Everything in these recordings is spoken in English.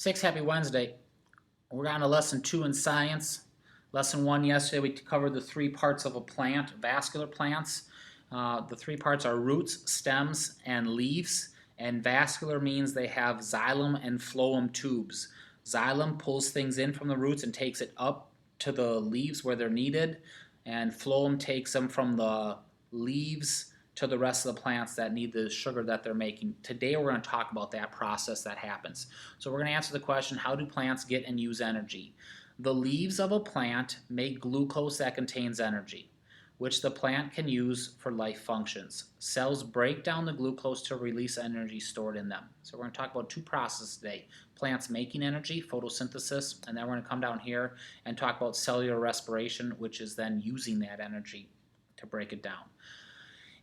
Happy Wednesday. We're on to lesson 2 in science. Lesson 1 yesterday we covered the three parts of a plant, vascular plants. The three parts are roots, stems, and leaves. And vascular means they have xylem and phloem tubes. Xylem pulls things in from the roots and takes it up to the leaves where they're needed. And phloem takes them from the leaves to the rest of the plants that need the sugar that they're making. Today we're going to talk about that process that happens. So we're going to answer the question, how do plants get and use energy? The leaves of a plant make glucose that contains energy, which the plant can use for life functions. Cells break down the glucose to release energy stored in them. So we're going to talk about two processes today. Plants making energy, photosynthesis, and then we're going to come down here and talk about cellular respiration, which is then using that energy to break it down.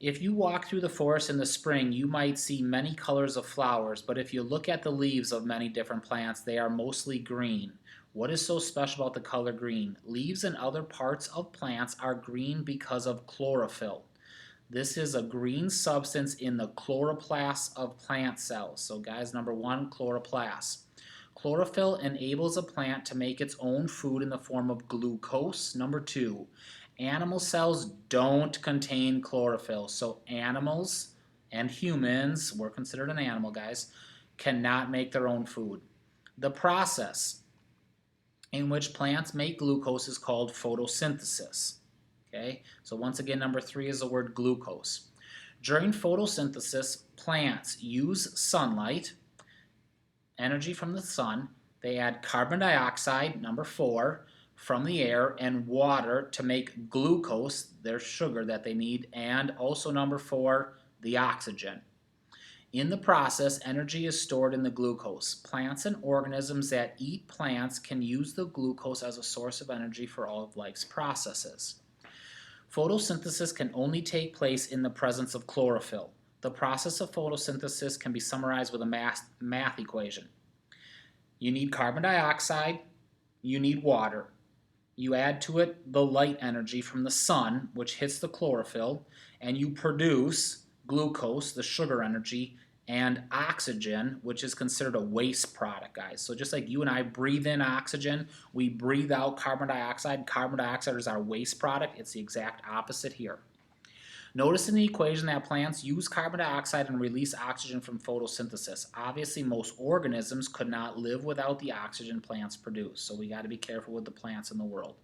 If you walk through the forest in the spring, you might see many colors of flowers, but if you look at the leaves of many different plants, they are mostly green. What is so special about the color green? Leaves and other parts of plants are green because of chlorophyll. This is a green substance in the chloroplast of plant cells. So guys, number 1, chloroplast. Chlorophyll enables a plant to make its own food in the form of glucose. Number 2, animal cells don't contain chlorophyll. So animals and humans, we're considered an animal, guys, cannot make their own food. The process in which plants make glucose is called photosynthesis. Okay, so once again, number 3 is the word glucose. During photosynthesis, plants use sunlight, energy from the sun. They add carbon dioxide, number 4, from the air, and water to make glucose, their sugar that they need, and also number 4, the oxygen. In the process, energy is stored in the glucose. Plants and organisms that eat plants can use the glucose as a source of energy for all of life's processes. Photosynthesis can only take place in the presence of chlorophyll. The process of photosynthesis can be summarized with a math equation. You need carbon dioxide, you need water. You add to it the light energy from the sun, which hits the chlorophyll, and you produce glucose, the sugar energy, and oxygen, which is considered a waste product, guys. So just like you and I breathe in oxygen, we breathe out carbon dioxide. Carbon dioxide is our waste product. It's the exact opposite here. Notice in the equation that plants use carbon dioxide and release oxygen from photosynthesis. Obviously, most organisms could not live without the oxygen plants produce, so we got to be careful with the plants in the world.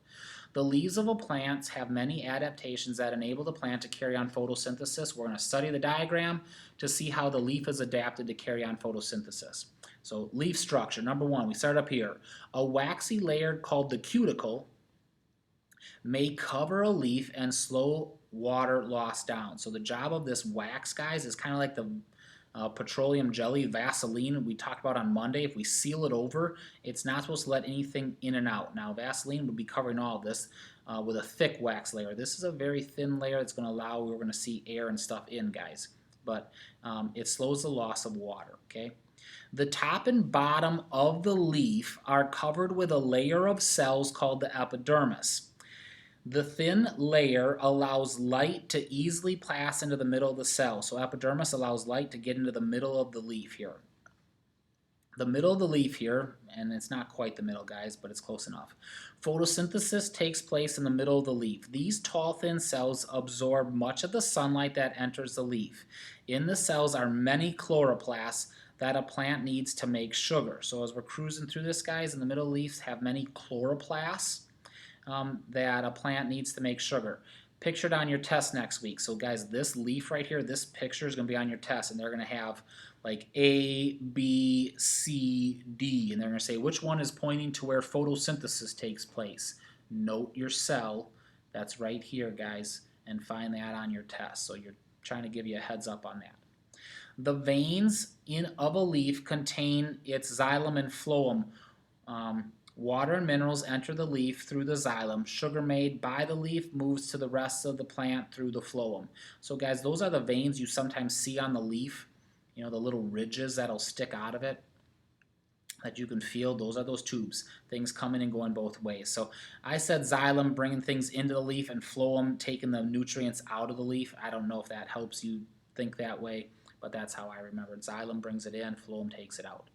The leaves of a plant have many adaptations that enable the plant to carry on photosynthesis. We're going to study the diagram to see how the leaf is adapted to carry on photosynthesis. So leaf structure, number 1, we start up here. A waxy layer called the cuticle may cover a leaf and slow water loss down. So the job of this wax, guys, is kind of like the petroleum jelly, Vaseline, we talked about on Monday. If we seal it over, it's not supposed to let anything in and out. Now, Vaseline would be covering all of this with a thick wax layer. This is a very thin layer that's going to allow, we're going to see air and stuff in, guys. But it slows the loss of water, okay? The top and bottom of the leaf are covered with a layer of cells called the epidermis. The thin layer allows light to easily pass into the middle of the cell. So epidermis allows light to get into the middle of the leaf here. The middle of the leaf here, and it's not quite the middle, guys, but it's close enough. Photosynthesis takes place in the middle of the leaf. These tall, thin cells absorb much of the sunlight that enters the leaf. In the cells are many chloroplasts that a plant needs to make sugar. So as we're cruising through this, guys, in the middle of the leaves have many chloroplasts that a plant needs to make sugar. Pictured on your test next week. So guys, this leaf right here, this picture is going to be on your test, and they're going to have like A, B, C, D, and they're going to say which one is pointing to where photosynthesis takes place. Note your cell that's right here, guys, and find that on your test. So you're trying to give you a heads up on that. The veins of a leaf contain its xylem and phloem. Water and minerals enter the leaf through the xylem. Sugar made by the leaf moves to the rest of the plant through the phloem. So guys, those are the veins you sometimes see on the leaf. You know, the little ridges that'll stick out of it that you can feel. Those are those tubes. Things coming and going both ways. So I said xylem bringing things into the leaf and phloem taking the nutrients out of the leaf. I don't know if that helps you think that way, but that's how I remember it. Xylem brings it in, phloem takes it out.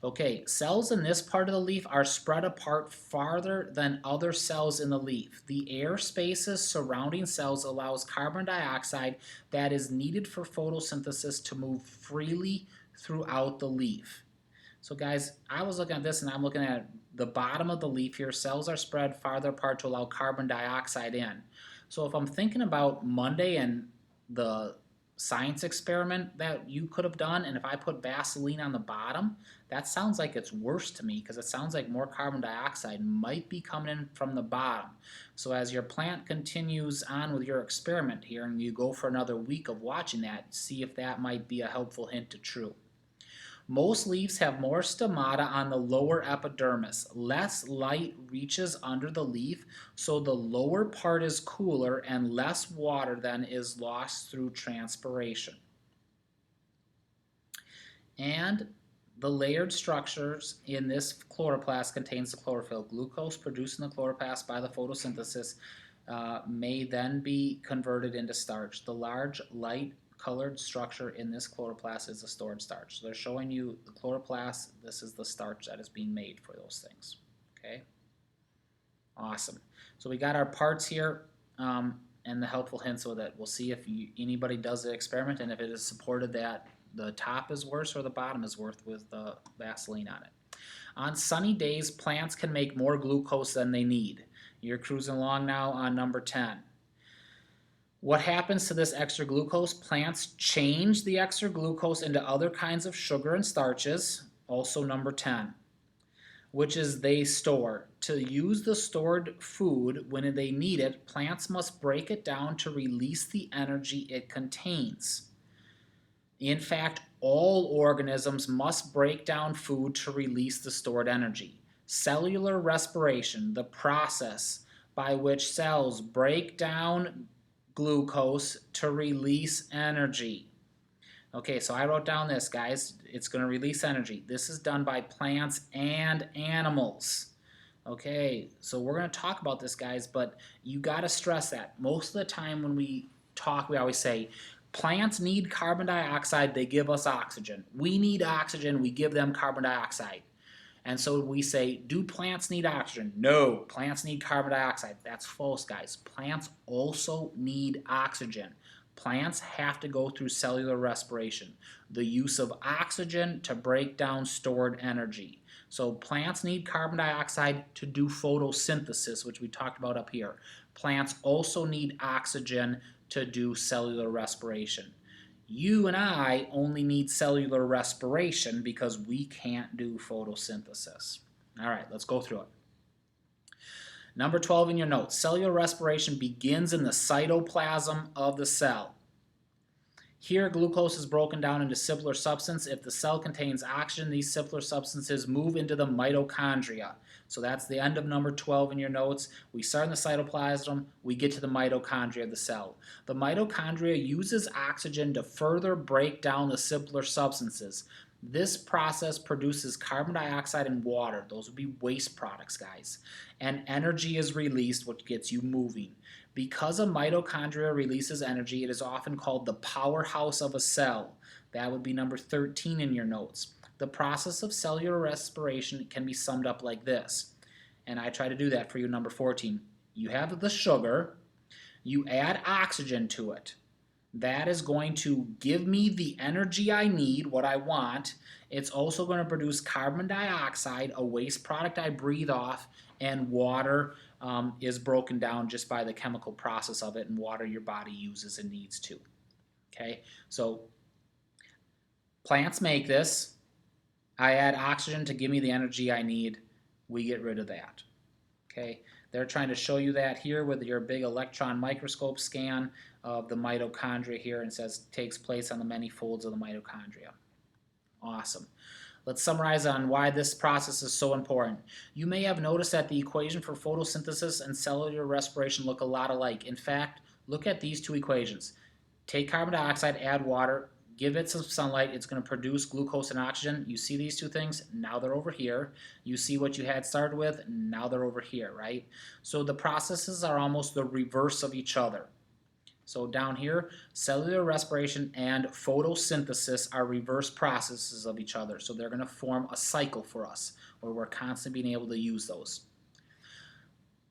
Okay, cells in this part of the leaf are spread apart farther than other cells in the leaf. The air spaces surrounding cells allows carbon dioxide that is needed for photosynthesis to move freely throughout the leaf. So guys, I was looking at this and I'm looking at the bottom of the leaf here. Cells are spread farther apart to allow carbon dioxide in. So if I'm thinking about Monday and the science experiment that you could have done, and if I put Vaseline on the bottom, that sounds like it's worse to me because it sounds like more carbon dioxide might be coming in from the bottom. So as your plant continues on with your experiment here and you go for another week of watching that, see if that might be a helpful hint to true. Most leaves have more stomata on the lower epidermis. Less light reaches under the leaf, so the lower part is cooler and less water then is lost through transpiration. And the layered structures in this chloroplast contains the chlorophyll. Glucose produced in the chloroplast by the photosynthesis may then be converted into starch. The large light colored structure in this chloroplast is the stored starch. So they're showing you the chloroplast. This is the starch that is being made for those things. Okay, awesome. So we got our parts here and the helpful hints with it. We'll see if anybody does the experiment and if it is supported that the top is worse or the bottom is worse with the Vaseline on it. On sunny days, plants can make more glucose than they need. You're cruising along now on number 10. What happens to this extra glucose? Plants change the extra glucose into other kinds of sugar and starches, also number 10, which is they store. To use the stored food when they need it, plants must break it down to release the energy it contains. In fact, all organisms must break down food to release the stored energy. Cellular respiration, the process by which cells break down glucose to release energy. Okay, so I wrote down this, guys. It's going to release energy. This is done by plants and animals. Okay, so we're going to talk about this, guys, but you got to stress that. Most of the time when we talk, we always say, plants need carbon dioxide, they give us oxygen. We need oxygen, we give them carbon dioxide. And so we say, do plants need oxygen? No, plants need carbon dioxide. That's false, guys. Plants also need oxygen. Plants have to go through cellular respiration, the use of oxygen to break down stored energy. So plants need carbon dioxide to do photosynthesis, which we talked about up here. Plants also need oxygen to do cellular respiration. You and I only need cellular respiration because we can't do photosynthesis. All right, let's go through it. Number 12 in your notes, cellular respiration begins in the cytoplasm of the cell. Here, glucose is broken down into simpler substance. If the cell contains oxygen, these simpler substances move into the mitochondria. So that's the end of number 12 in your notes. We start in the cytoplasm, we get to the mitochondria of the cell. The mitochondria uses oxygen to further break down the simpler substances. This process produces carbon dioxide and water. Those would be waste products, guys. And energy is released, which gets you moving. Because a mitochondria releases energy, it is often called the powerhouse of a cell. That would be number 13 in your notes. The process of cellular respiration can be summed up like this. And I try to do that for you, number 14. You have the sugar, you add oxygen to it. That is going to give me the energy I need, what I want. It's also going to produce carbon dioxide, a waste product I breathe off, and water is broken down just by the chemical process of it, and water your body uses and needs to. Okay, so plants make this. I add oxygen to give me the energy I need. We get rid of that. Okay, they're trying to show you that here with your big electron microscope scan of the mitochondria here, and it says takes place on the many folds of the mitochondria. Awesome. Let's summarize on why this process is so important. You may have noticed that the equation for photosynthesis and cellular respiration look a lot alike. In fact, look at these two equations. Take carbon dioxide, add water, give it some sunlight, it's going to produce glucose and oxygen. You see these two things? Now they're over here. You see what you had started with? Now they're over here, right? So the processes are almost the reverse of each other. So down here, cellular respiration and photosynthesis are reverse processes of each other. So they're going to form a cycle for us where we're constantly being able to use those.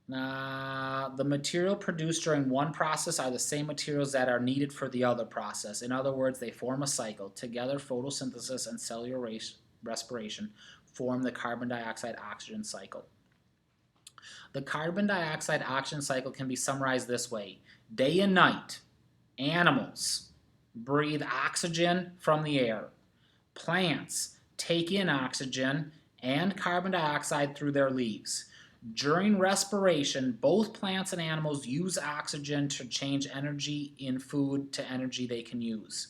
The material produced during one process are the same materials that are needed for the other process. In other words, they form a cycle. Together, photosynthesis and cellular respiration form the carbon dioxide-oxygen cycle. The carbon dioxide-oxygen cycle can be summarized this way. Day and night, animals breathe oxygen from the air. Plants take in oxygen and carbon dioxide through their leaves. During respiration, both plants and animals use oxygen to change energy in food to energy they can use.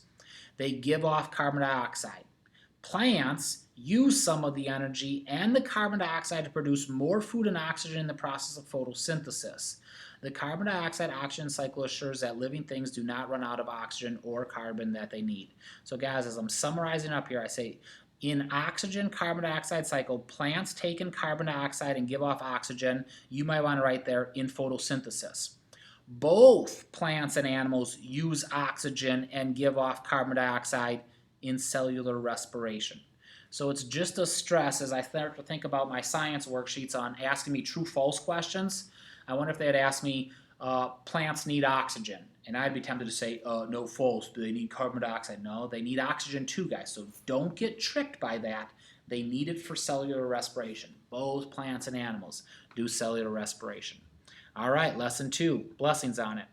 They give off carbon dioxide. Plants use some of the energy and the carbon dioxide to produce more food and oxygen in the process of photosynthesis. The carbon dioxide-oxygen cycle assures that living things do not run out of oxygen or carbon that they need. So guys, as I'm summarizing up here, I say in oxygen carbon dioxide cycle, plants take in carbon dioxide and give off oxygen. You might want to write there in photosynthesis. Both plants and animals use oxygen and give off carbon dioxide in cellular respiration. So it's just a stress as I start to think about my science worksheets on asking me true-false questions. I wonder if they'd ask me, plants need oxygen. And I'd be tempted to say, no, false. Do they need carbon dioxide? No, they need oxygen too, guys. So don't get tricked by that. They need it for cellular respiration. Both plants and animals do cellular respiration. All right, lesson 2, blessings on it.